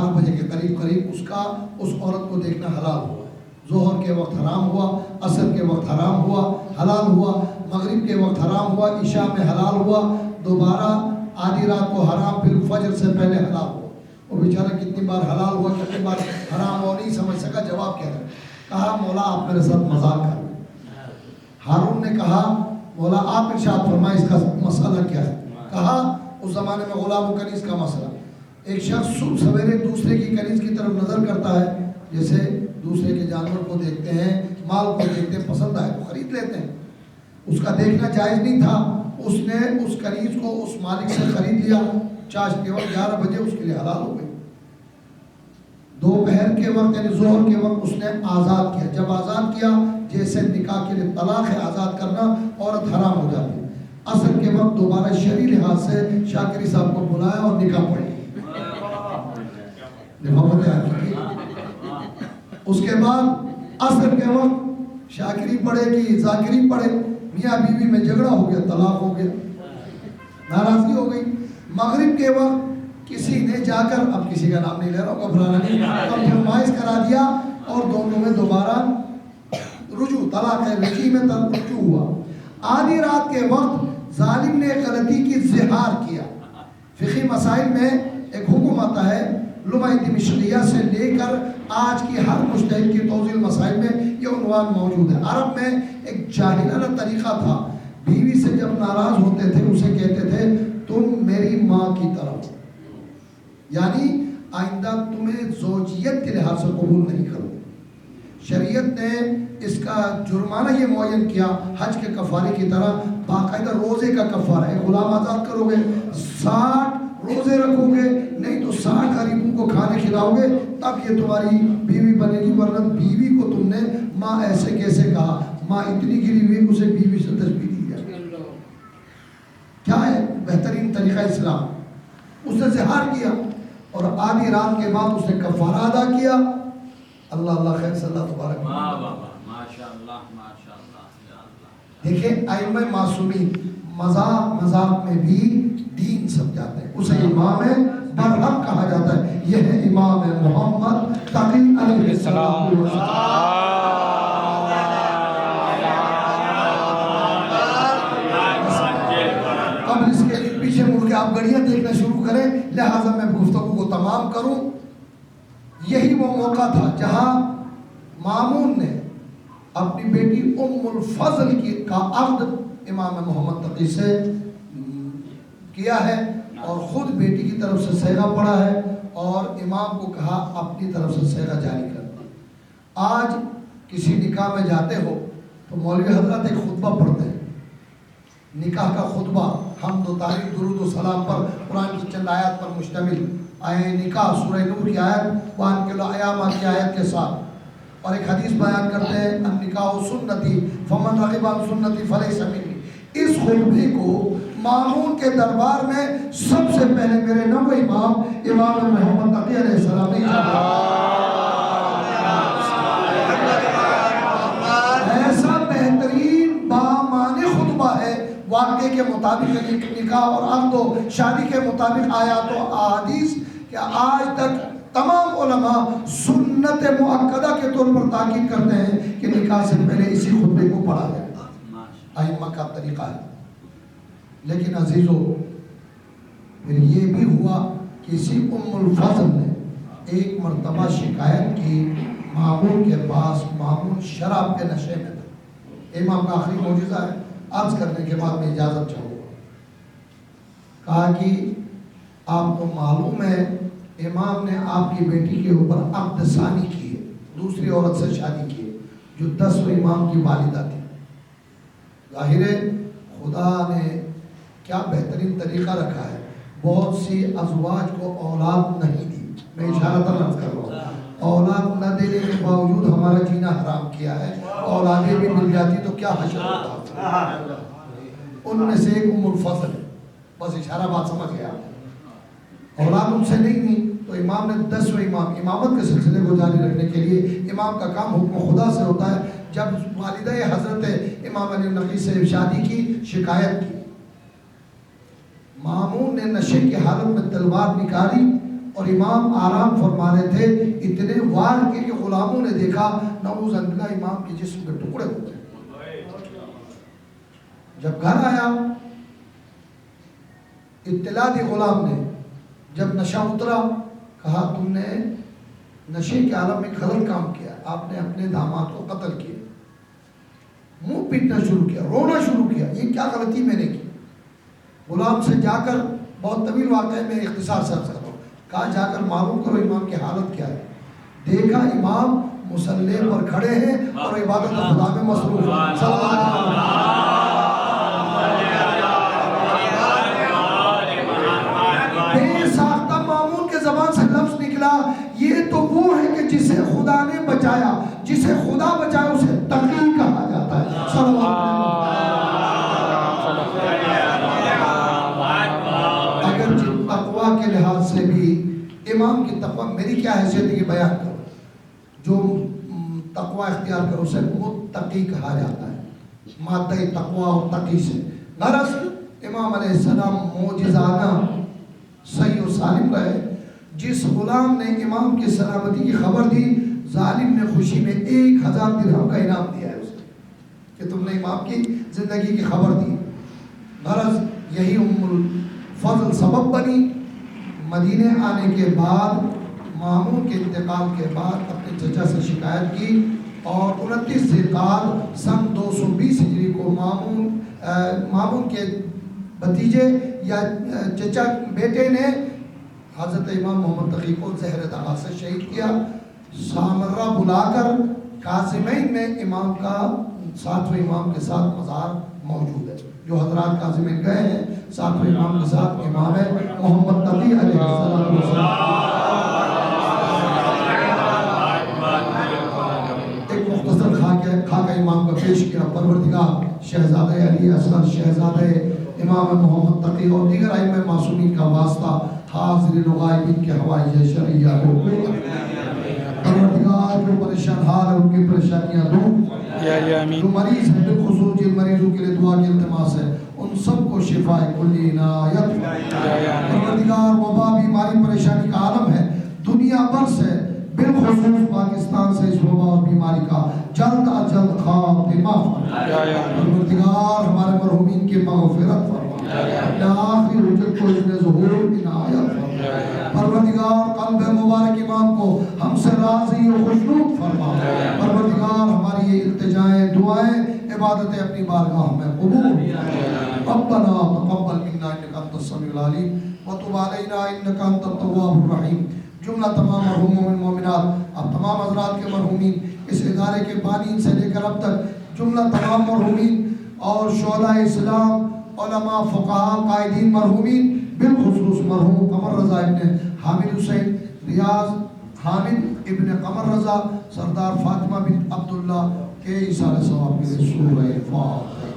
12 بجے کے قریب اس کا اس عورت کو دیکھنا حلال ہوا. ظہر کے وقت حرام ہوا, عصر کے وقت حرام ہوا, حلال ہوا, مغرب کے وقت حرام ہوا, عشاء میں حلال ہوا, دوبارہ آدھی رات کو حرام, پھر فجر سے پہلے حلال ہوا. وہ بیچارہ کتنی بار حلال ہوا, کتنی بار حرام ہوا, نہیں سمجھ سکا جواب کیا تھا. کہا مولا آپ میرے ساتھ مذاق کر رہے ہیں. ہارون نے کہا مولا آپ ارشاد فرمائیں اس کا مسئلہ کیا ہے. کہا اس زمانے میں غلام و کنیز کا مسئلہ, ایک شخص صبح سویرے دوسرے کی کنیز کی طرف نظر کرتا ہے, جیسے دوسرے کے جانور کو دیکھتے ہیں, مال کو دیکھتے ہیں, پسند آئے تو خرید لیتے ہیں. اس کا دیکھنا جائز نہیں تھا, اس نے اس کنیز کو اس مالک سے خرید لیا. چاشت کے وقت 11 بجے اس کے لیے حلال ہو گئی. دوپہر کے وقت یعنی ظہر کے وقت اس نے آزاد کیا. جب آزاد کیا, جیسے نکاح کے لیے طلاق ہے آزاد کرنا, عورت حرام ہو جاتی ہے. عصر کے وقت دوبارہ شرعی لحاظ سے شاکری صاحب کو بلایا اور نکاح پڑھی. اس کے بعد عصر کے وقت شاکری پڑھے گی, ذاکری پڑھے, میاں بیوی میں جھگڑا ہو گیا, طلاق ہو گیا, ناراضگی ہو گئی. مغرب کے وقت کسی نے جا کر, اب کسی کا نام نہیں لے رہا ہوں, گھبرانا نہیں, کمپرومائز کرا دیا اور دونوں میں دوبارہ رجوع, طلاق ہے, رجوع میں رجوع ہوا. آدھی رات کے وقت ظالم نے غلطی کی زہار کیا. فقہی مسائل میں ایک حکم آتا ہے, لمعہ دمشقیہ سے لے کر آج کی ہر مجتہد کی توضیح مسائل میں یہ عنوان موجود ہے. عرب میں ایک جاہلانہ طریقہ تھا, بیوی سے جب ناراض ہوتے تھے اسے کہتے تھے تم میری ماں کی طرح, یعنی آئندہ تمہیں زوجیت کے لحاظ سے قبول نہیں کرو. شریعت نے اس کا جرمانہ یہ معین کیا حج کے کفارے کی طرح, باقاعدہ روزے کا کفارہ ہے. غلام آزاد کرو گے, 60 روزے رکھو گے, نہیں تو 60 غریبوں کو کھانے کھلاؤ گے, تب یہ تمہاری بیوی بنے گی. ورنہ بیوی کو تم نے ماں ایسے کیسے کہا, ماں اتنی گری ہوئی اسے بیوی سے تشبیہ دی ہے. کیا ہے بہترین طریقہ اسلام. اس نے زہار کیا اور آدھی رات کے بعد اس نے کفارہ ادا کیا. اللہ اللہ خیر صلی اللہ تبارک دیکھیں ائمہ معصومین مذاق میں بھی دین سمجھاتے ہیں. اسے امام برحق کہا جاتا ہے. یہ ہے امام محمد تقی علیہ السلام. اب اس کے پیچھے مڑ کے آپ گھڑیاں دیکھنا شروع کریں, لہٰذا میں گفتگو کو تمام کروں. یہی وہ موقع تھا جہاں مامون نے اپنی بیٹی ام الفضل کا عقد امام محمد تقی سے کیا ہے اور خود بیٹی کی طرف سے صیغہ پڑھا ہے اور امام کو کہا اپنی طرف سے صیغہ جاری کر. آج کسی نکاح میں جاتے ہو تو مولوی حضرات ایک خطبہ پڑھتے ہیں, نکاح کا خطبہ حمد و تعریف درود و سلام پر, قرآن کی چند آیات پر مشتمل. نکاح سورہ نور کی آیت, وان کے ایامہ کی آیت کے ساتھ, اور ایک حدیث بیان کرتے ہیں النکاح سنتی فمن رغب عن سنتی فلیس منی. اس خطبے کو مامون کے دربار میں سب سے پہلے میرے نو امام محمد تقی علیہ السلام نے ایسا بہترین بامعنی خطبہ ہے. واقعے کے مطابق نکاح اور عقد و شادی کے مطابق آیات و احادیث, کہ آج تک تمام علماء سنت مؤکدہ کے طور پر تاکید کرتے ہیں کہ نکاح سے پہلے اسی خطبے کو پڑھا جائے. ائمہ کا طریقہ ہے. لیکن عزیزو پھر یہ بھی ہوا کہ اسی ام الفضل نے ایک مرتبہ شکایت کی مامون کے پاس. مامون شراب کے نشے میں تھا. امام کا آخری معجزہ ہے, عرض کرنے کے بعد میں اجازت چاہوں گا. کہا کہ آپ کو معلوم ہے امام نے آپ کی بیٹی کے اوپر عقد ثانی کی ہے, دوسری عورت سے شادی کی ہے جو 10ویں امام کی والدہ تھی. ظاہر ہے خدا نے کیا بہترین طریقہ رکھا ہے, بہت سی ازواج کو اولاد نہیں دی. میں اشارتاً عرض کر رہا ہوں, اولاد نہ دینے کے باوجود ہمارا جینا حرام کیا ہے. اولادیں بھی مل جاتی تو کیا حشر ہوتا. ان میں سے ایک ام الفضل ہے. بس اشارہ بات سمجھ گیا. اولاد ان سے نہیں ہوئی تو امام نے 10ویں امام امامت کے سلسلے کو جاری رکھنے کے لیے, امام کا کام حکم خدا سے ہوتا ہے, جب والدہ حضرت امام علی نقی سے شادی کی شکایت کی, مامون نے نشے کی حالت میں تلوار نکالی اور امام آرام فرما رہے تھے، اتنے وار کے کہ غلاموں نے دیکھا نعوذ باللہ امام کے جسم کے ٹکڑے ہو گئے۔ جب گھر آیا اطلاع دی غلام نے، جب نشہ اترا کہا تم نے نشے کے عالم میں غلط کام کیا، آپ نے اپنے داماد کو قتل کیا، منہ پیٹنا شروع کیا، رونا شروع کیا، یہ کیا غلطی میں نے کی؟ غلام سے جا کر، بہت طویل واقعہ ہے میں اختصار سے عرض کرتا ہوں، کہا جا کر معلوم کرو امام کی حالت کیا ہے۔ دیکھا امام مصلی پر کھڑے ہیں اور عبادت خدا میں مصروف ہیں۔ بے ساختہ معمول کے زبان سے لفظ نکلا، یہ تو وہ ہے کہ جسے خدا نے بچایا، جسے خدا بچایا اسے تقی کہا جاتا ہے۔ اگر جن تقوی کے لحاظ سے بھی امام کی تقوی، میری کیا حیثیت ہے کہ بیان کرو، جو تقوی اختیار کرو اسے متقی کہا جاتا ہے، مادہ تقوی اور تقی سے۔ غرض امام علیہ السلام معجزانہ صحیح و سالم رہے۔ جس غلام نے امام کی سلامتی کی خبر دی، ظالم نے خوشی میں 1000 درہم کا انعام دیا ہے اسے کہ تم نے امام کی زندگی کی خبر دی۔ غرض یہی ام الفضل سبب بنی۔ مدینے آنے کے بعد، مامون کے انتقال کے بعد اپنے چچا سے شکایت کی اور 29 ذوالقعدہ سن 220 ہجری کو مامون کے بھتیجے یا چچا بیٹے نے حضرت امام محمد تقی کو زہر دغا سے شہید کیا۔ سامرہ بلا کر کاظمین میں امام کا 7ویں امام کے ساتھ مزار موجود ہے۔ جو حضرات کاظمین گئے ہیں 7ویں امام کے ساتھ امام ہے محمد تقی علیہ السلام۔ ایک مختصر خاکہ امام کا پیش کیا۔ پروردگار شہزادہ علی اصغر، شہزادہ امام محمد تقی اور دیگر ائمہ معصومین کا واسطہ حاضرین و غائبین کے حوائج شرعیہ کو پروردگار جو پریشان حال ہے ان کی پریشانیاں دور، جو مریض ہیں بالخصوص جن مریضوں کے لیے دعا کی التماس ہے ان سب کو شفاء کلی عنایت۔ پروردگار وبا بیماری پریشانی کا عالم ہے دنیا بھر سے، بالخصوص پاکستان سے اس وبا اور بیماری کا جلد از جلد خاتمہ فرما۔ پروردگار ہمارے مرحومین کی مغفرت فرما، اپنے آخری حجت کو اذن ظہور عنایت فرما۔ پروردگار قلب مبارک امام کو ہم سے راضی و خوشنود فرما۔ پروردگار ہماری یہ التجائیں دعائیں عبادتیں اپنی بارگاہ میں قبول۔ ربنا تقبل منا انک انت السمیع العلیم وتب علینا انک انت التواب الرحیم۔ جملہ تمام مرحوموں مومنات، اب تمام حضرات کے مرحومین، اس ادارے کے بانی سے لے کر اب تک جملہ تمام مرحومین اور شہداء اسلام، علماء، فقہاء، قائدین مرحومین، بالخصوص مرحوم قمر رضا ابن حامد حسین، ریاض حامد ابن قمر رضا، سردار فاطمہ بن عبداللہ کے ایصال ثواب کے سورہ فاتحہ۔